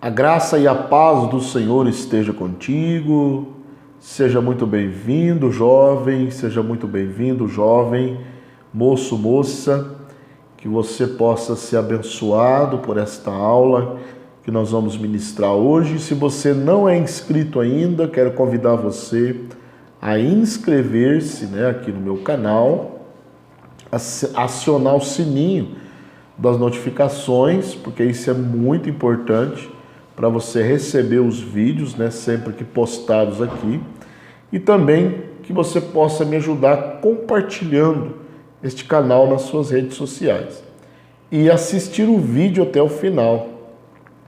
A graça e a paz do Senhor esteja contigo. Seja muito bem-vindo, jovem. Seja muito bem-vindo, jovem, moço, moça. Que você possa ser abençoado por esta aula que nós vamos ministrar hoje. Se você não é inscrito ainda, quero convidar você a inscrever-se, aqui no meu canal, acionar o sininho das notificações, porque isso é muito importante para você receber os vídeos, sempre que postados aqui, e também que você possa me ajudar compartilhando este canal nas suas redes sociais e assistir o vídeo até o final,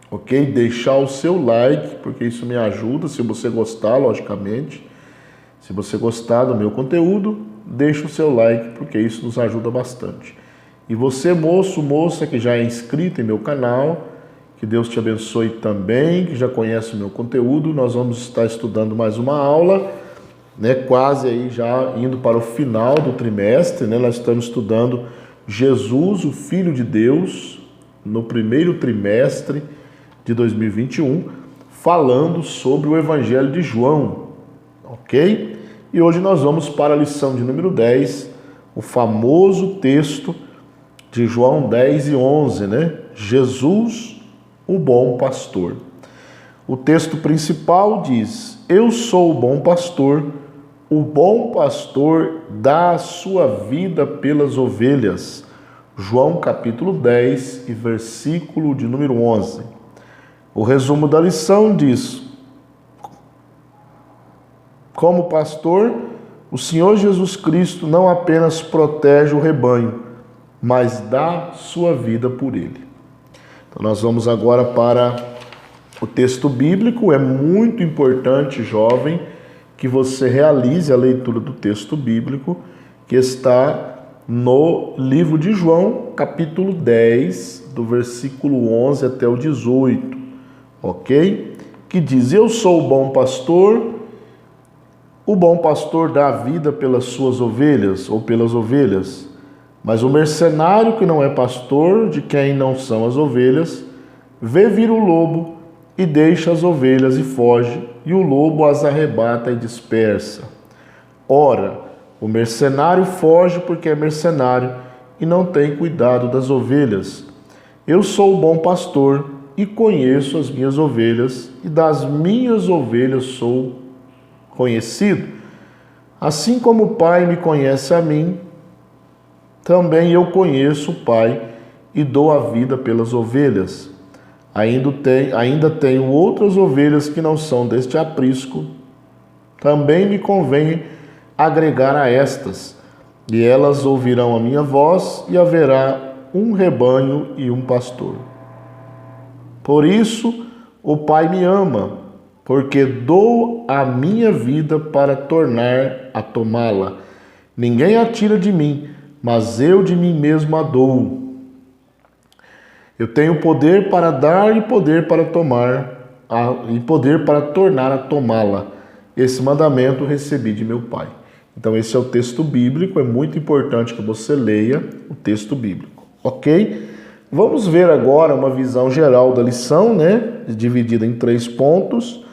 ok? Deixar o seu like, porque isso me ajuda, se você gostar, logicamente. Se você gostar do meu conteúdo, deixa o seu like, porque isso nos ajuda bastante. E você, moço, moça, que já é inscrito em meu canal, que Deus te abençoe também, que já conhece o meu conteúdo. Nós vamos estar estudando mais uma aula, quase aí já indo para o final do trimestre, Nós estamos estudando Jesus, o Filho de Deus, no primeiro trimestre de 2021, falando sobre o Evangelho de João, ok? E hoje nós vamos para a lição de número 10, o famoso texto de João 10 e 11, Jesus, o bom pastor. O texto principal diz: Eu sou o bom pastor dá a sua vida pelas ovelhas. João capítulo 10 e versículo de número 11. O resumo da lição diz: Como pastor, o Senhor Jesus Cristo não apenas protege o rebanho, mas dá sua vida por ele. Então nós vamos agora para o texto bíblico. É muito importante, jovem, que você realize a leitura do texto bíblico, que está no livro de João, capítulo 10, do versículo 11 até o 18, ok? Que diz: Eu sou o bom pastor dá a vida pelas suas ovelhas, ou pelas ovelhas. Mas o mercenário, que não é pastor, de quem não são as ovelhas, vê vir o lobo e deixa as ovelhas e foge, e o lobo as arrebata e dispersa. Ora, o mercenário foge porque é mercenário e não tem cuidado das ovelhas. Eu sou o bom pastor e conheço as minhas ovelhas, e das minhas ovelhas sou conhecido. Assim como o Pai me conhece a mim, também eu conheço o Pai e dou a vida pelas ovelhas. Ainda tenho outras ovelhas que não são deste aprisco. Também me convém agregar a estas, e elas ouvirão a minha voz, e haverá um rebanho e um pastor. Por isso o Pai me ama, porque dou a minha vida para tornar a tomá-la. Ninguém a tira de mim, mas eu de mim mesmo a dou. Eu tenho poder para dar e poder para tomar, e poder para tornar a tomá-la. Esse mandamento recebi de meu Pai. Então esse é o texto bíblico, é muito importante que você leia o texto bíblico, ok? Vamos ver agora uma visão geral da lição, dividida em 3 pontos.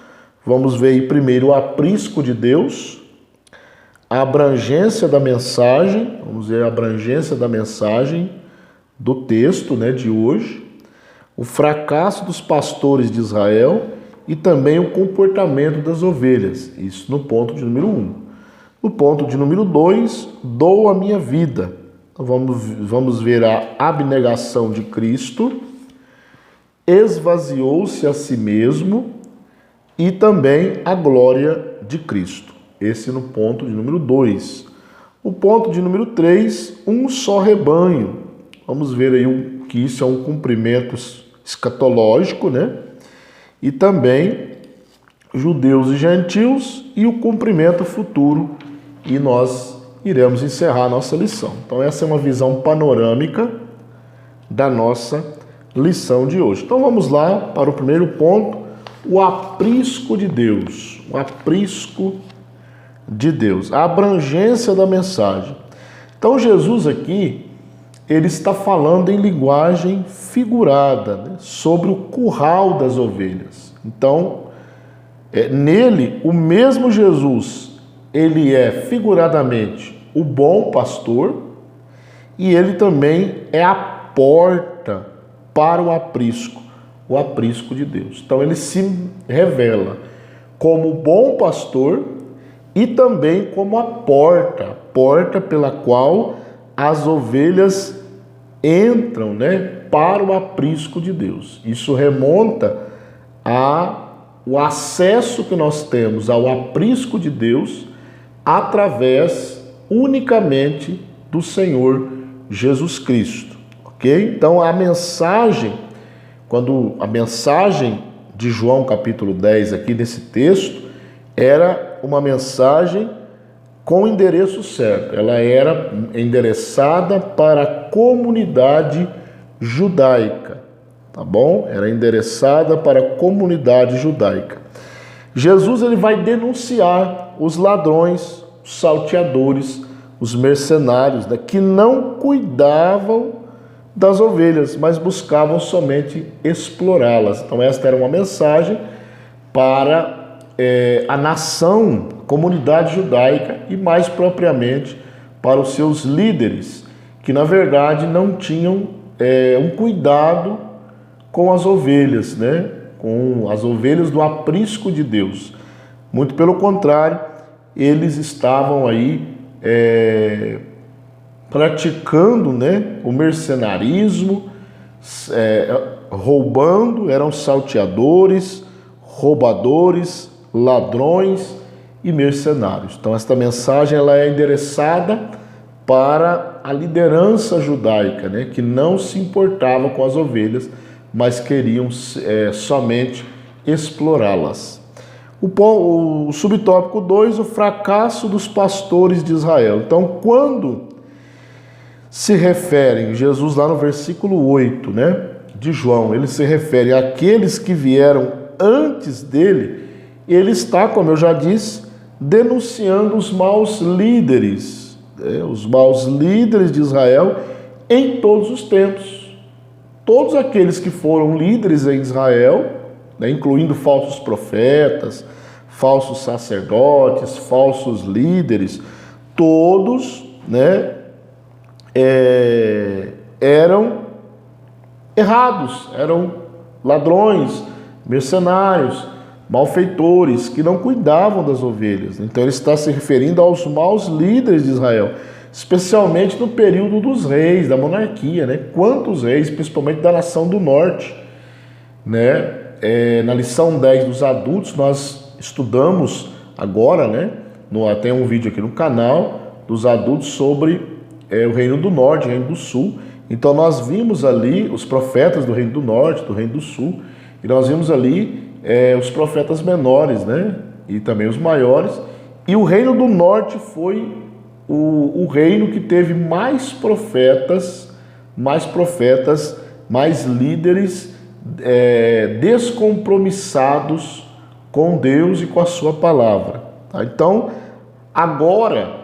Vamos ver aí primeiro o aprisco de Deus, a abrangência da mensagem, vamos ver a abrangência da mensagem do texto de hoje, o fracasso dos pastores de Israel e também o comportamento das ovelhas, isso no ponto de número 1. No ponto de número 2, dou a minha vida. Então vamos ver a abnegação de Cristo, esvaziou-se a si mesmo e também a glória de Cristo. Esse no ponto de número 2. O ponto de número 3, um só rebanho. Vamos ver aí que isso é um cumprimento escatológico, E também judeus e gentios e o cumprimento futuro. E nós iremos encerrar a nossa lição. Então essa é uma visão panorâmica da nossa lição de hoje. Então vamos lá para o primeiro ponto, o aprisco de Deus. O aprisco de Deus, a abrangência da mensagem. Então Jesus aqui, ele está falando em linguagem figurada, né, sobre o curral das ovelhas. Então, nele, o mesmo Jesus, ele é figuradamente o bom pastor e ele também é a porta para o aprisco de Deus. Então, ele se revela como bom pastor e também como a porta pela qual as ovelhas entram, né, para o aprisco de Deus. Isso remonta ao acesso que nós temos ao aprisco de Deus através unicamente do Senhor Jesus Cristo, ok? Então a mensagem de João capítulo 10 aqui nesse texto era uma mensagem com o endereço certo. Ela era endereçada para a comunidade judaica, tá bom? Era endereçada para a comunidade judaica. Jesus ele vai denunciar os ladrões, os salteadores, os mercenários, né, que não cuidavam das ovelhas, mas buscavam somente explorá-las. Então esta era uma mensagem para a nação, comunidade judaica e mais propriamente para os seus líderes, que na verdade não tinham um cuidado com as ovelhas, né? Com as ovelhas do aprisco de Deus. Muito pelo contrário, eles estavam aí praticando, né, o mercenarismo, roubando, eram salteadores, roubadores, ladrões e mercenários. Então esta mensagem ela é endereçada para a liderança judaica, né, que não se importava com as ovelhas, mas queriam somente explorá-las. O subtópico 2, o fracasso dos pastores de Israel. Então, quando se refere, Jesus lá no versículo 8, né, de João, ele se refere àqueles que vieram antes dele, ele está, como eu já disse, denunciando os maus líderes de Israel em todos os tempos. Todos aqueles que foram líderes em Israel, né, incluindo falsos profetas, falsos sacerdotes, falsos líderes, todos, né, eram errados, eram ladrões, mercenários, malfeitores, que não cuidavam das ovelhas. Então ele está se referindo aos maus líderes de Israel, especialmente no período dos reis, da monarquia, né? Quantos reis, principalmente da nação do norte, né? Na lição 10 dos adultos, nós estudamos agora, né? Tem um vídeo aqui no canal dos adultos sobre o reino do norte, o reino do sul. Então nós vimos ali os profetas do reino do norte, do reino do sul, e nós vimos ali os profetas menores, né? E também os maiores. E o reino do norte foi o reino que teve mais profetas, mais líderes descompromissados com Deus e com a sua palavra. Tá? Então, agora,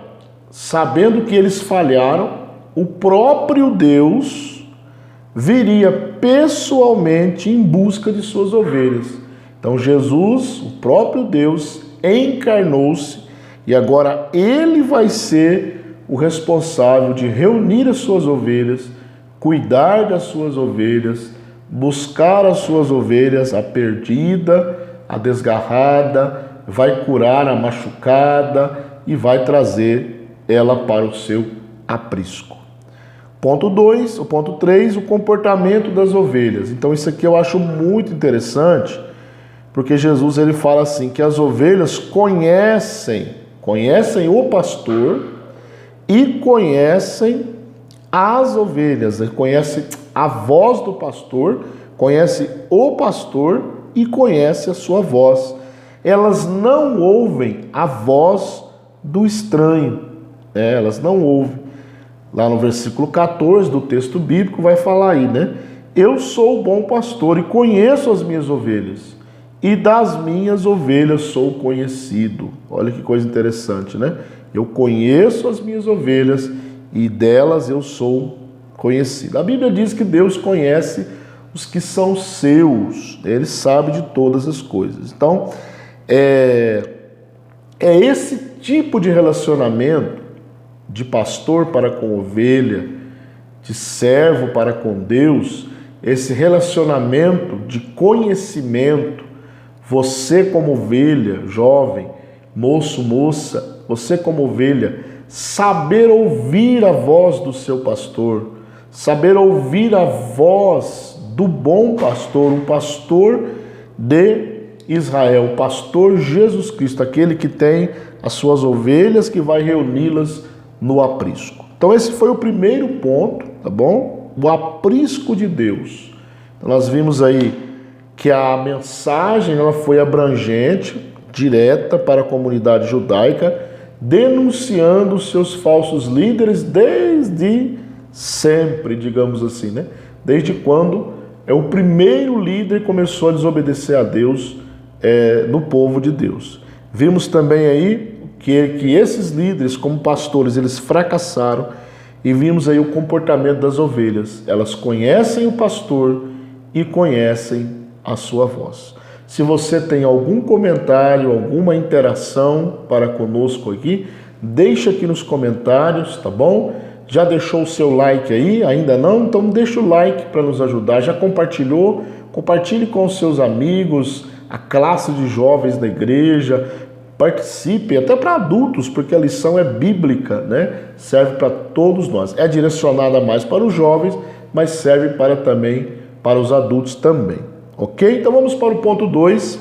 sabendo que eles falharam, o próprio Deus viria pessoalmente em busca de suas ovelhas. Então, Jesus, o próprio Deus, encarnou-se e agora ele vai ser o responsável de reunir as suas ovelhas, cuidar das suas ovelhas, buscar as suas ovelhas, a perdida, a desgarrada, vai curar a machucada e vai trazer ela para o seu aprisco. Ponto 2, o ponto 3, o comportamento das ovelhas. Então isso aqui eu acho muito interessante, porque Jesus ele fala assim, que as ovelhas conhecem o pastor e conhecem as ovelhas, conhece a voz do pastor, conhece o pastor e conhece a sua voz. Elas não ouvem a voz do estranho, elas não ouvem. Lá no versículo 14 do texto bíblico vai falar aí, né? Eu sou o bom pastor e conheço as minhas ovelhas, e das minhas ovelhas sou conhecido. Olha que coisa interessante, né? Eu conheço as minhas ovelhas e delas eu sou conhecido. A Bíblia diz que Deus conhece os que são seus, Ele sabe de todas as coisas. Então, é esse tipo de relacionamento de pastor para com ovelha, de servo para com Deus, esse relacionamento de conhecimento, você como ovelha, jovem, moço, moça, você como ovelha, saber ouvir a voz do seu pastor, saber ouvir a voz do bom pastor, o pastor de Israel, o pastor Jesus Cristo, aquele que tem as suas ovelhas, que vai reuni-las no aprisco. Então esse foi o primeiro ponto, tá bom? O aprisco de Deus. Então, nós vimos aí que a mensagem ela foi abrangente, direta para a comunidade judaica, denunciando os seus falsos líderes desde sempre, digamos assim, né? Desde quando o primeiro líder começou a desobedecer a Deus no povo de Deus. Vimos também aí que esses líderes, como pastores, eles fracassaram, e vimos aí o comportamento das ovelhas. Elas conhecem o pastor e conhecem a sua voz. Se você tem algum comentário, alguma interação para conosco aqui, deixa aqui nos comentários, tá bom? Já deixou o seu like aí? Ainda não? Então deixa o like para nos ajudar. Já compartilhou? Compartilhe com os seus amigos, a classe de jovens da igreja. Participe, até para adultos, porque a lição é bíblica, né? Serve para todos nós. É direcionada mais para os jovens, mas serve também para os adultos também. Ok? Então vamos para o ponto 2.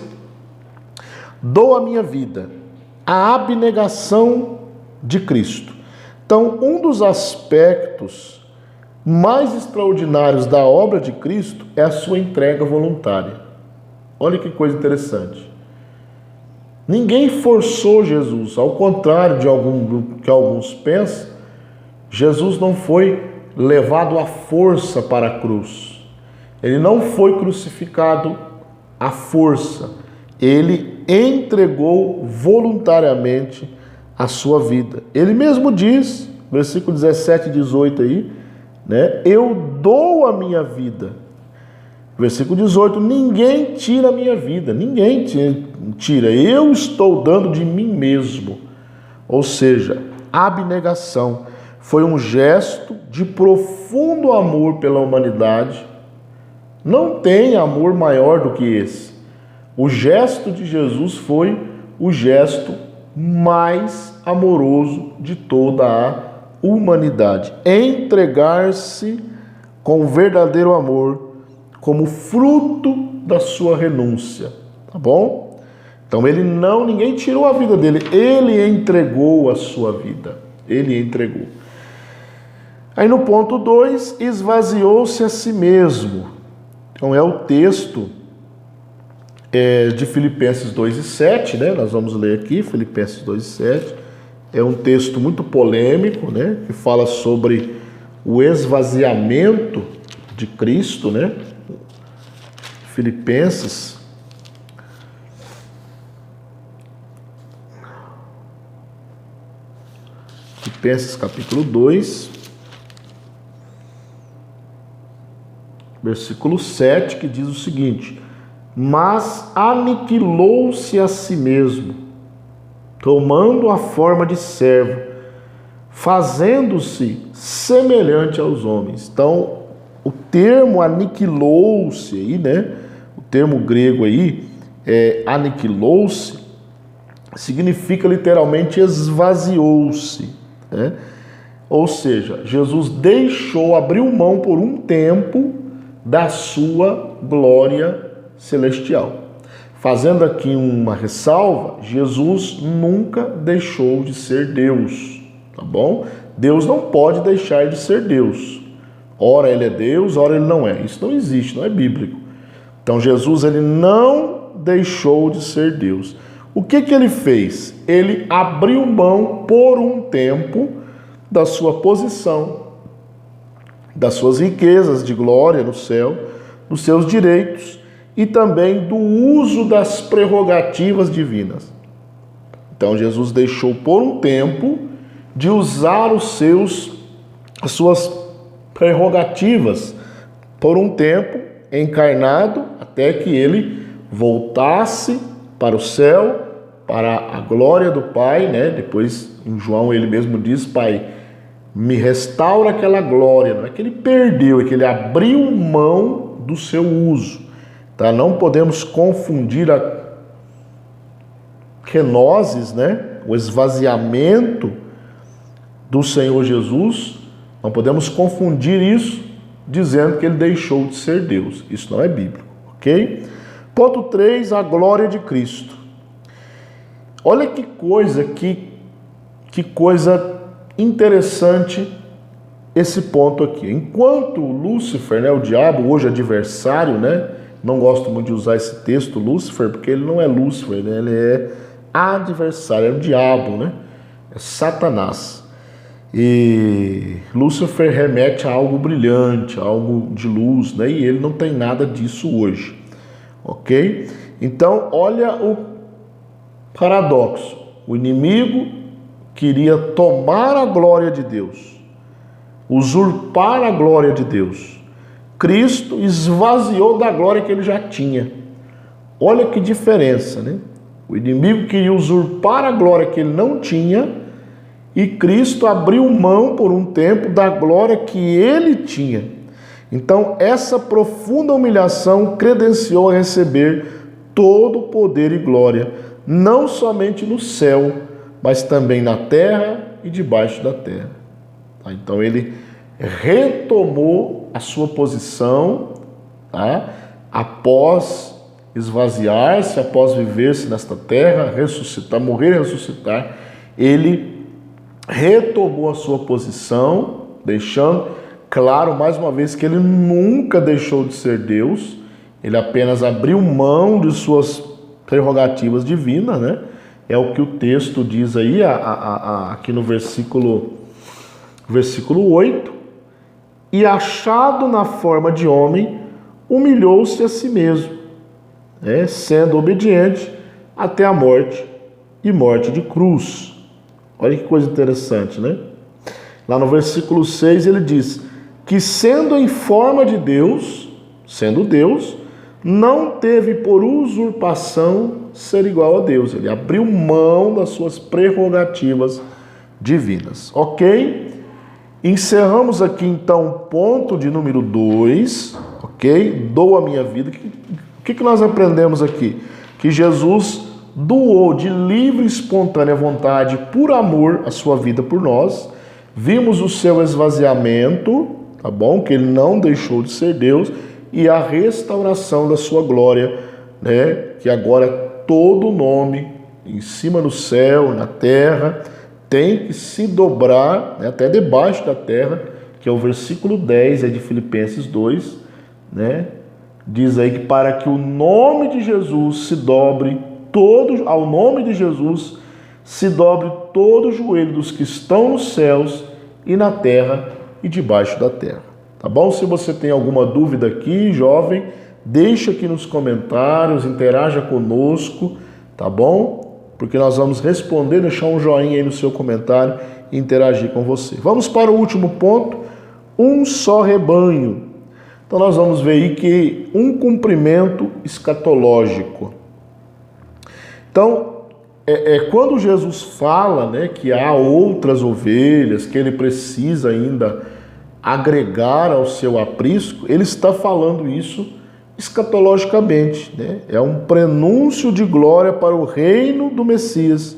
Dou a minha vida. A abnegação de Cristo. Então, um dos aspectos mais extraordinários da obra de Cristo é a sua entrega voluntária. Olha que coisa interessante. Ninguém forçou Jesus, ao contrário de que alguns pensam, Jesus não foi levado à força para a cruz. Ele não foi crucificado à força. Ele entregou voluntariamente a sua vida. Ele mesmo diz, versículo 17 e 18 aí, né? Eu dou a minha vida. Versículo 18, ninguém tira a minha vida, ninguém tira, eu estou dando de mim mesmo. Ou seja, a abnegação foi um gesto de profundo amor pela humanidade. Não tem amor maior do que esse. O gesto de Jesus foi o gesto mais amoroso de toda a humanidade. Entregar-se com verdadeiro amor, como fruto da sua renúncia, tá bom? Então ninguém tirou a vida dele, ele entregou a sua vida, ele entregou. Aí no ponto 2, esvaziou-se a si mesmo. Então é o texto de Filipenses 2:7, né? Nós vamos ler aqui, Filipenses 2:7. É um texto muito polêmico, né? Que fala sobre o esvaziamento de Cristo, né? Filipenses capítulo 2, versículo 7, que diz o seguinte: mas aniquilou-se a si mesmo, tomando a forma de servo, fazendo-se semelhante aos homens. Então, o termo aniquilou-se aí, né? O termo grego aí, aniquilou-se, significa literalmente esvaziou-se, né? Ou seja, Jesus abriu mão por um tempo da sua glória celestial. Fazendo aqui uma ressalva, Jesus nunca deixou de ser Deus, tá bom? Deus não pode deixar de ser Deus. Ora ele é Deus, ora ele não é. Isso não existe, não é bíblico. Então Jesus ele não deixou de ser Deus. O que ele fez? Ele abriu mão por um tempo da sua posição, das suas riquezas de glória no céu, dos seus direitos e também do uso das prerrogativas divinas. Então Jesus deixou por um tempo de usar as suas prerrogativas por um tempo encarnado até que ele voltasse para o céu, para a glória do Pai, né? Depois em João ele mesmo diz: Pai, me restaura aquela glória. Não é que ele perdeu, é que ele abriu mão do seu uso. Tá? Não podemos confundir a kenosis, né? O esvaziamento do Senhor Jesus. Não podemos confundir isso dizendo que ele deixou de ser Deus. Isso não é bíblico, ok? Ponto 3, a glória de Cristo. Olha que coisa interessante esse ponto aqui. Enquanto Lúcifer, né, o diabo, hoje adversário, né, não gosto muito de usar esse texto, Lúcifer, porque ele não é Lúcifer, né, ele é adversário, é o diabo, né, é Satanás. E Lúcifer remete a algo brilhante, a algo de luz, né, e ele não tem nada disso hoje, ok? Então, olha o paradoxo. O inimigo queria tomar a glória de Deus, usurpar a glória de Deus. Cristo esvaziou da glória que ele já tinha. Olha que diferença, né? O inimigo queria usurpar a glória que ele não tinha e Cristo abriu mão por um tempo da glória que ele tinha. Então, essa profunda humilhação credenciou a receber todo o poder e glória, não somente no céu, mas também na terra e debaixo da terra. Então ele retomou a sua posição, tá? Após esvaziar-se, após viver-se nesta terra, ressuscitar, morrer e ressuscitar, ele retomou a sua posição, deixando claro mais uma vez que ele nunca deixou de ser Deus, ele apenas abriu mão de suas prerrogativas divinas, né? É o que o texto diz aí, aqui no versículo 8. E achado na forma de homem, humilhou-se a si mesmo, né? Sendo obediente até a morte e morte de cruz. Olha que coisa interessante, né? Lá no versículo 6 ele diz que sendo em forma de Deus, sendo Deus, não teve por usurpação ser igual a Deus. Ele abriu mão das suas prerrogativas divinas. Ok? Encerramos aqui então o ponto de número 2. Ok? Dou a minha vida. O que nós aprendemos aqui? Que Jesus doou de livre e espontânea vontade, por amor, a sua vida por nós. Vimos o seu esvaziamento, tá bom? Que ele não deixou de ser Deus, e a restauração da sua glória, né? Que agora todo nome em cima do céu, na terra, tem que se dobrar, né? Até debaixo da terra, que é o versículo 10 de Filipenses 2, né? Diz aí que para que o nome de Jesus se dobre todo, ao nome de Jesus se dobre todo o joelho dos que estão nos céus e na terra e debaixo da terra. Tá bom? Se você tem alguma dúvida aqui, jovem, deixa aqui nos comentários, interaja conosco, tá bom? Porque nós vamos responder, deixar um joinha aí no seu comentário e interagir com você. Vamos para o último ponto, um só rebanho. Então nós vamos ver aí que um cumprimento escatológico. Então, quando Jesus fala, né, que há outras ovelhas, que ele precisa ainda agregar ao seu aprisco, ele está falando isso escatologicamente, né? É um prenúncio de glória para o reino do Messias,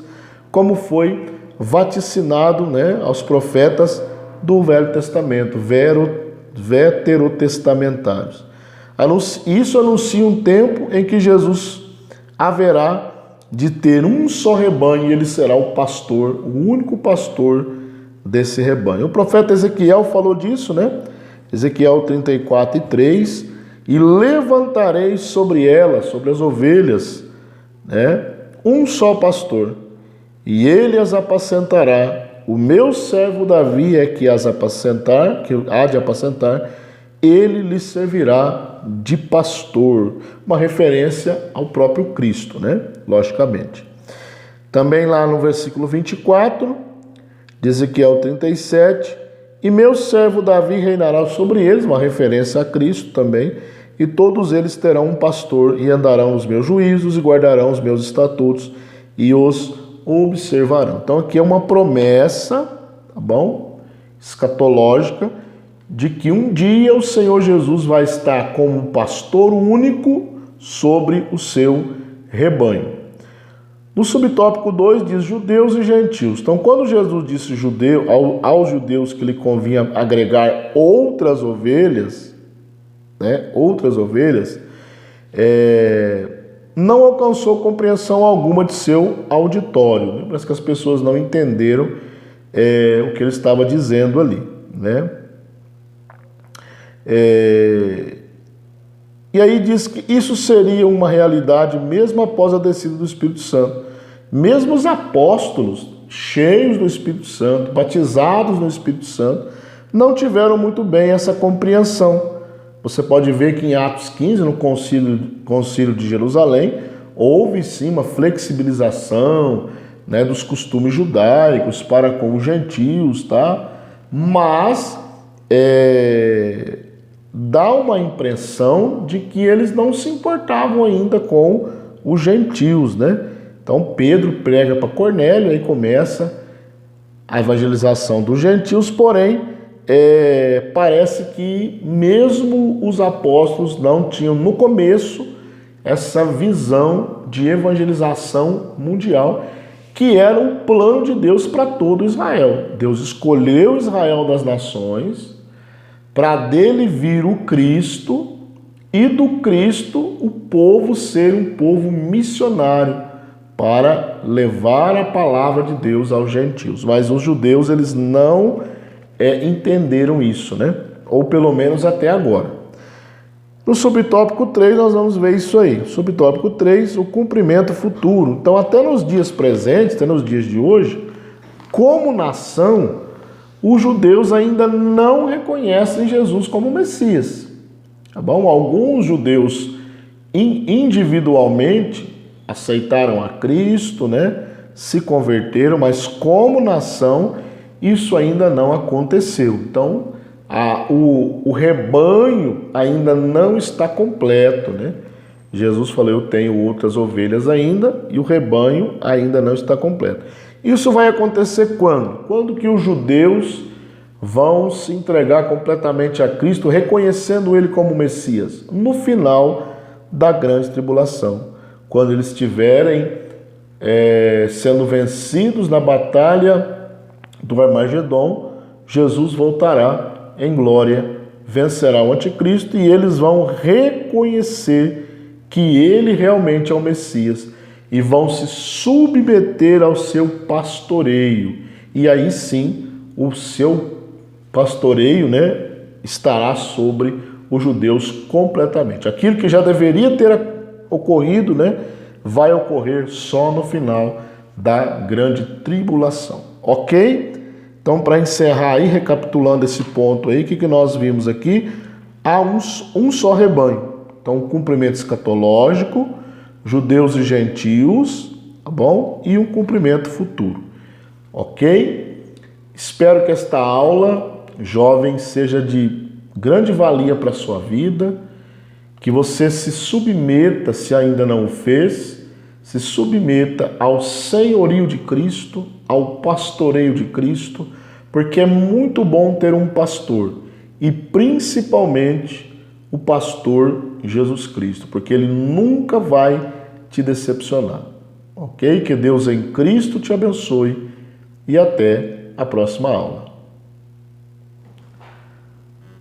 como foi vaticinado, né, aos profetas do Velho Testamento, veterotestamentários. Isso anuncia um tempo em que Jesus haverá de ter um só rebanho e ele será o pastor, o único pastor desse rebanho. O profeta Ezequiel falou disso, né? Ezequiel 34:3, e levantarei sobre elas, sobre as ovelhas, né, um só pastor, e ele as apacentará. O meu servo Davi é que as apacentar, que há de apacentar, ele lhe servirá de pastor. Uma referência ao próprio Cristo, né? Logicamente. Também lá no versículo 24, de Ezequiel 37, e meu servo Davi reinará sobre eles, uma referência a Cristo também, e todos eles terão um pastor e andarão nos meus juízos e guardarão os meus estatutos e os observarão. Então aqui é uma promessa, tá bom? Escatológica, de que um dia o Senhor Jesus vai estar como um pastor único sobre o seu rebanho. No subtópico 2 diz judeus e gentios. Então, quando Jesus disse aos judeus que lhe convinha agregar outras ovelhas, né, não alcançou compreensão alguma de seu auditório. Né? Parece que as pessoas não entenderam o que ele estava dizendo ali, né? E aí diz que isso seria uma realidade mesmo após a descida do Espírito Santo. Mesmo os apóstolos, cheios do Espírito Santo, batizados no Espírito Santo, não tiveram muito bem essa compreensão. Você pode ver que em Atos 15, no concílio de Jerusalém, houve sim uma flexibilização, né, dos costumes judaicos para com os gentios, tá? Mas dá uma impressão de que eles não se importavam ainda com os gentios, né? Então Pedro prega para Cornélio, aí começa a evangelização dos gentios, porém parece que mesmo os apóstolos não tinham no começo essa visão de evangelização mundial, que era um plano de Deus para todo Israel. Deus escolheu Israel das nações para dele vir o Cristo e do Cristo o povo ser um povo missionário para levar a palavra de Deus aos gentios. Mas os judeus, eles não entenderam isso, né? Ou pelo menos até agora. No subtópico 3 nós vamos ver isso aí. Subtópico 3, o cumprimento futuro. Então até nos dias presentes, até nos dias de hoje, como nação, os judeus ainda não reconhecem Jesus como Messias. Tá bom? Alguns judeus individualmente aceitaram a Cristo, né? Se converteram, mas como nação isso ainda não aconteceu. Então o rebanho ainda não está completo, né? Jesus falou, eu tenho outras ovelhas ainda, e o rebanho ainda não está completo. Isso vai acontecer quando? Quando que os judeus vão se entregar completamente a Cristo, reconhecendo Ele como Messias? No final da grande tribulação, quando eles estiverem sendo vencidos na batalha do Armagedon, Jesus voltará em glória, vencerá o anticristo e eles vão reconhecer que ele realmente é o Messias e vão se submeter ao seu pastoreio. E aí sim, o seu pastoreio, né, estará sobre os judeus completamente. Aquilo que já deveria ter ocorrido, né, vai ocorrer só no final da grande tribulação. Ok? Então, para encerrar aí, recapitulando esse ponto aí, o que nós vimos aqui? Há um só rebanho. Então, um cumprimento escatológico, judeus e gentios, tá bom? E um cumprimento futuro. Ok? Espero que esta aula, jovem, seja de grande valia para a sua vida, que você se submeta, se ainda não o fez, se submeta ao senhorio de Cristo, ao pastoreio de Cristo, porque é muito bom ter um pastor, e principalmente o pastor Jesus Cristo, porque ele nunca vai te decepcionar. Ok? Que Deus em Cristo te abençoe e até a próxima aula.